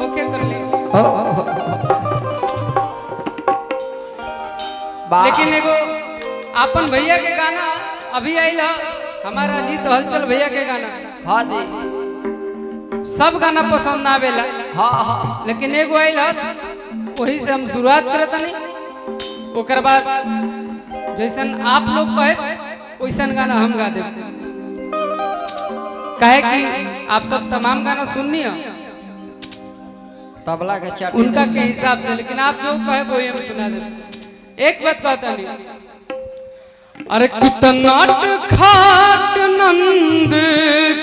ओके कर ले। लेकिन एगो अपन भैया के गाना अभी आइल हमारा अजीत हलचल भैया के गाना। हाँ जी सब गाना पसंद आवेला। हाँ हाँ लेकिन एगो आइल वही से हम शुरुआत करत नहीं। ओकर बाद जैसन आप लोग कहे वैसन गाना हम गा दे। कहे कि आप सब तमाम गाना सुननी हो तबला के चट उनका के हिसाब से, लेकिन आप जो कहे वो हम सुना दे। एक बात कहता नहीं, अरे कितना खाट नंद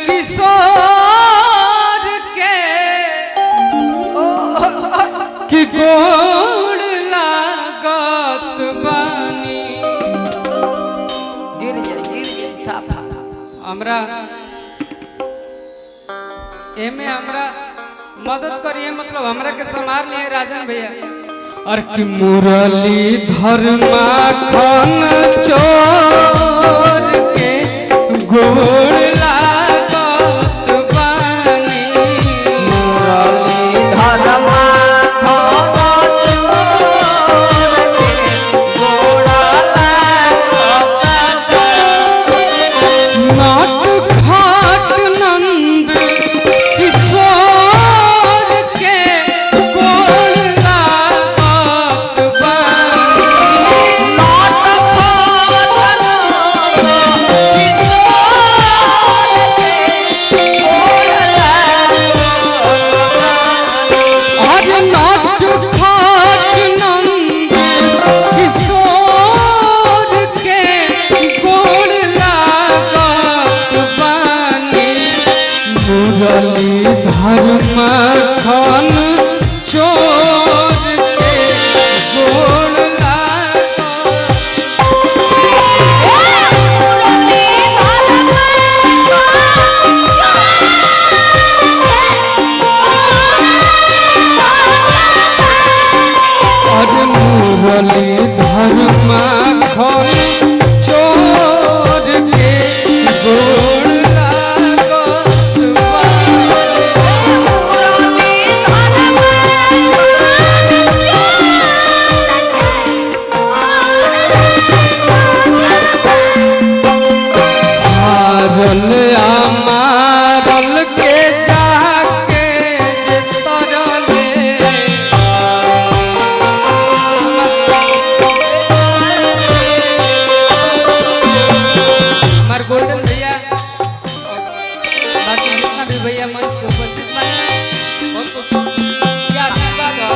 किशोर के कि गोड़ लागत बानी। गिर जाए साफ हमरा एमे हमरा मदद करिए, मतलब हमरा के संभाल लिए राजन भैया। और कि मुरली धर्मा खन चोर के गोड़ लागत बानी। मुरली धर्मा नाट खाट नंद किशोर के गोड़ लागत मुरली धर्मा खन चोर के गोड़ लागत। मुरली धर्मा खन चोर के गोड़ लागत हारल अमारल के जाके जे तरले। हमार गोल्डन भैया बाकी जितना भी भैया मंच के उपस्थित हैं बहुत क्या आशीर्वाद हो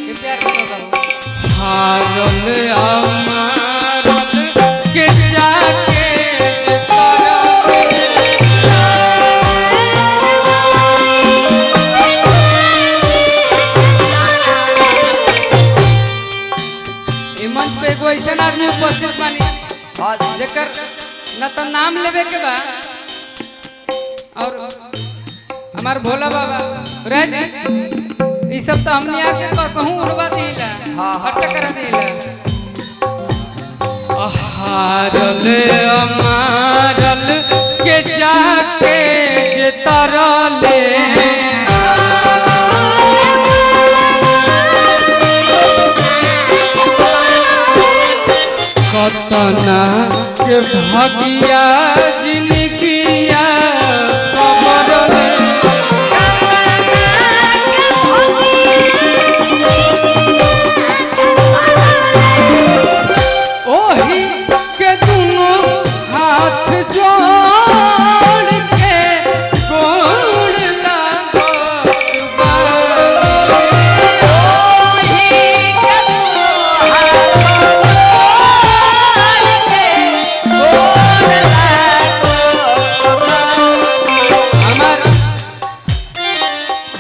ये प्यार करो। हारल अमारल के जाके जे तरले। ई मंच पे एगो ऐसा आदमी उपस्थित बानी हाँ जी जेकर न तो नाम लेवे के बा और हमार भोला बाबा रह दे ई सब तो हमने आके कसहूं उड़वा दिला। हाँ, हाँ। खर्च कर दिला। हारल अमारल के जाके जे तरले। कतना के भगिया जिनगिया सबरले। ओही के दुनो हाथ जोड़ के गोड़ लागत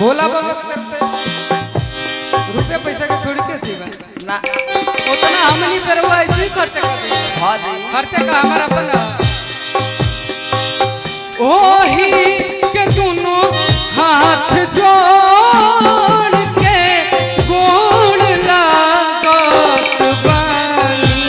भोला बाबा की तरफ से रुपये पैसा के थोड़ी के थी ना उतना हमनी पर वो ऐसे ही खर्चा कर दे। हाँ जी खर्चा का हमारा अपन ओही के दोनों हाथ जोड़ के गोड़ लागत बानी।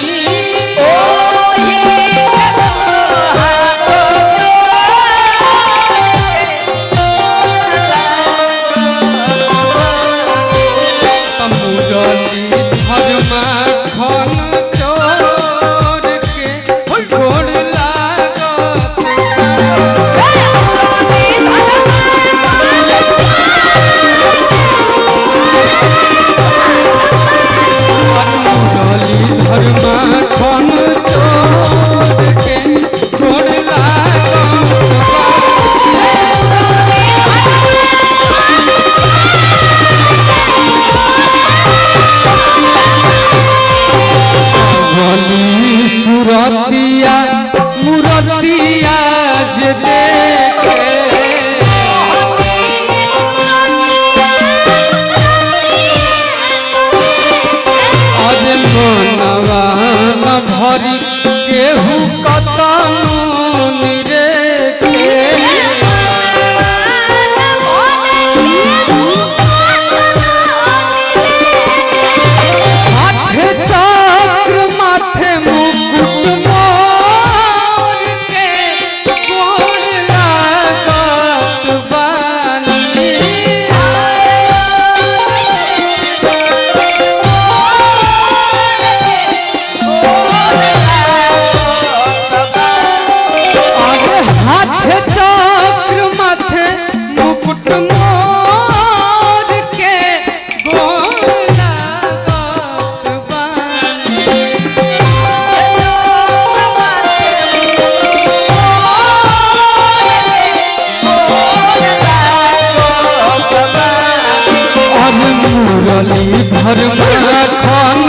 मुरली भर माखन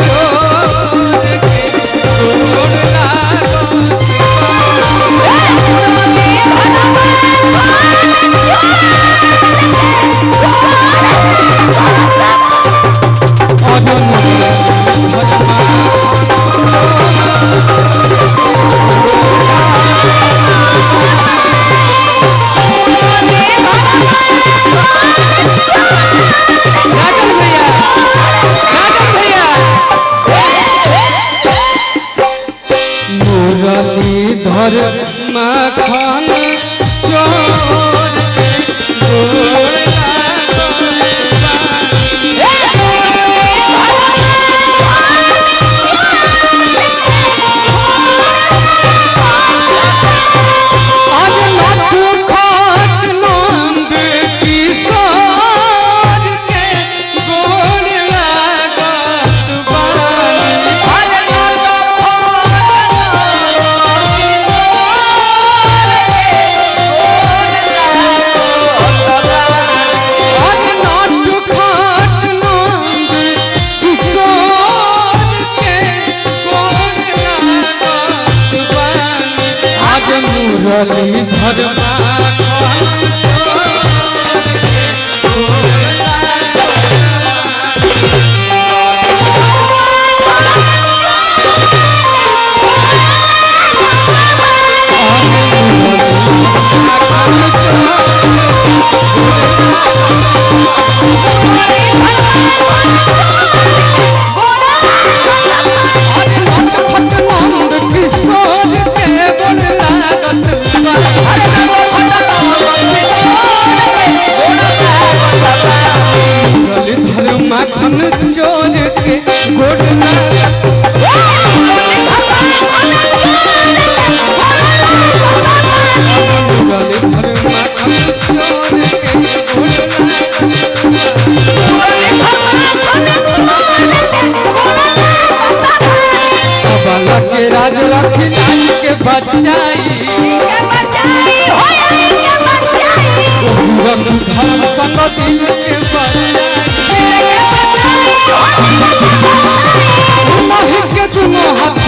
चोर के गोड़ लागो मुरलीधर माखन चोर के गोड़ मुरलीधर माखन चोर के गोड़ बाला के राज रखी लाल के बचाई धर्म संग दिल के बचाई के तुम हाथ